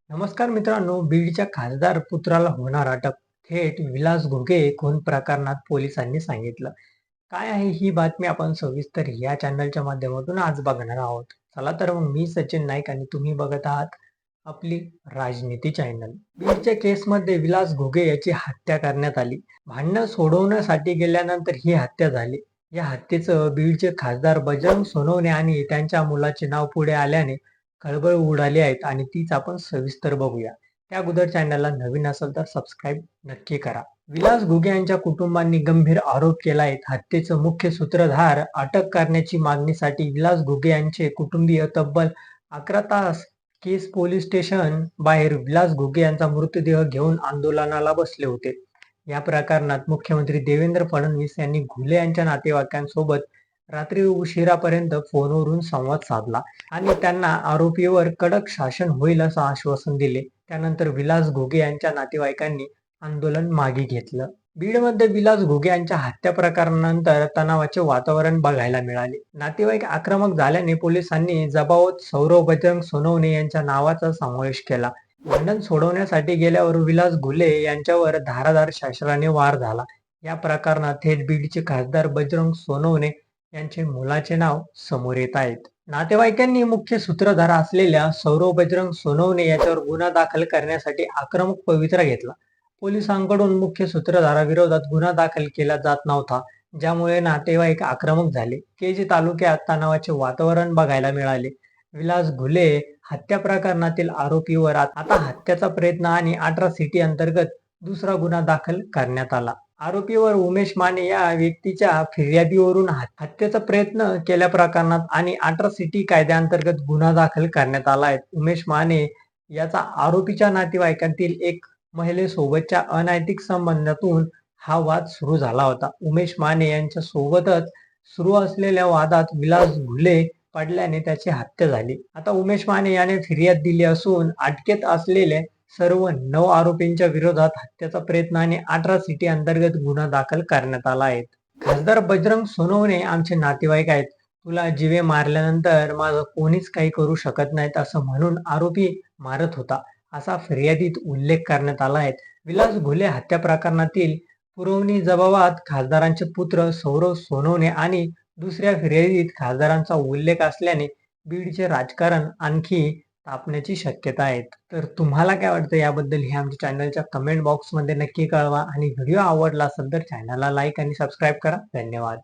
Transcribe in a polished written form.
नमस्कार मित्रांनो, बीडच्या खासदार पुत्राला होणार अटक, थेट विलास घुगे खून प्रकरणात पोलिसांनी सांगितलं. काय आहे ही बातमी आपण सविस्तर या चॅनलच्या माध्यमातून आज बघणार आहोत. चला तर मग मी सचिन नाईक आणि तुम्ही बघत आहात आपली राजनीती चॅनल. बीडच्या केसमध्ये विलास घुगे याची हत्या करण्यात आली. भांडणं सोडवण्यासाठी गेल्यानंतर ही हत्या झाली. या हत्येचं बीडचे खासदार बजरंग सोनवणे आणि त्यांच्या मुलाचे नाव पुढे आल्याने खळबळ उडाली आहेत आणि तीच आपण सविस्तर बघूया. त्या अगोदर चॅनलला नवीन असेल तर सबस्क्राईब नक्की करा. विलास घुगे यांच्या कुटुंबांनी गंभीर आरोप केला आहे. हत्येचं मुख्य सूत्रधार अटक करण्याची मागणीसाठी विलास घुगे यांचे कुटुंबीय तब्बल 11 तास केस पोलीस स्टेशन बाहेर विलास घुगे यांचा मृतदेह घेऊन आंदोलनाला बसले होते. या प्रकरणात मुख्यमंत्री देवेंद्र फडणवीस यांनी घुले यांच्या नातेवाईकांसोबत रात्री उशिरापर्यंत फोनवरून संवाद साधला आणि त्यांना आरोपीवर कडक शासन होईल असं आश्वासन दिले. त्यानंतर विलास घुगे यांच्या नातेवाईकांनी आंदोलन मागे घेतलं. बीडमध्ये विलास घुगे यांच्या हत्या प्रकरणानंतर तणावाचे वातावरण बघायला मिळाले. नातेवाईक आक्रमक झाल्याने पोलिसांनी जबाबत सौरव बजरंग सोनवणे यांच्या नावाचा समावेश केला. भांडण सोडवण्यासाठी गेल्यावर विलास घुले यांच्यावर धारादार शस्त्राने वार झाला. या प्रकरणात थेट बीडचे खासदार बजरंग सोनवणे यांचे मुलाचे नाव समोर येत आहेत. नातेवाईकांनी मुख्य सूत्रधार असलेल्या सौरव बजरंग सोनवणे याच्यावर गुन्हा दाखल करण्यासाठी आक्रमक पवित्रा घेतला. पोलिसांकडून मुख्य सूत्रधाराविरोधात गुन्हा दाखल केला जात नव्हता, ज्यामुळे नातेवाईक आक्रमक झाले. केज तालुक्यात तणावाचे वातावरण बघायला मिळाले. विलास घुले हत्या प्रकरणातील आरोपीवर आता हत्याचा प्रयत्न आणि अट्रॉसिटी अंतर्गत दुसरा गुन्हा दाखल करण्यात आला. आरोपीवर उमेश माने या व्यक्तीच्या फिर्यादीवरून हत्येचा प्रयत्न केल्या प्रकरणात आणि अट्रॉसिटी कायद्याअंतर्गत गुन्हा दाखल करण्यात आला आहे. उमेश माने याचा आरोपीच्या नातेवाईकांतील एक महिलेसोबतच्या अनैतिक संबंधातून हा वाद सुरू झाला होता. उमेश माने यांच्या सोबतच सुरू असलेल्या वादात विलास घुले पडल्याने त्याची हत्या झाली. आता उमेश माने याने फिर्याद दिली असून अटकेत असलेले सर्व 9 आरोपींच्या विरोधात हत्येचा प्रयत्न आणि अट्रॉसिटी अंतर्गत गुन्हा दाखल करण्यात आला आहे. खासदार बजरंग सोनवणे आमचे नातेवाईक आहेत. तुला जीवे मारल्यानंतर माझं कोणीच काही करू शकत नाहीत असं म्हणून आरोपी मारत होता, असा फिर्यादीत उल्लेख करण्यात आला आहे. विलास घुले हत्या प्रकरणातील पुरवणी जबाबात खासदारांचे पुत्र सौरव सोनवणे आणि दुसऱ्या फिर्यादीत खासदारांचा उल्लेख असल्याने बीडचे राजकारण आणखी तापण्याची शक्यता आहे. तर तुम्हाला काय वाटतं याबद्दल हे आमच्या चॅनलच्या कमेंट बॉक्समध्ये नक्की कळवा आणि व्हिडिओ आवडला असेल तर चॅनलला लाईक आणि सबस्क्राईब करा. धन्यवाद.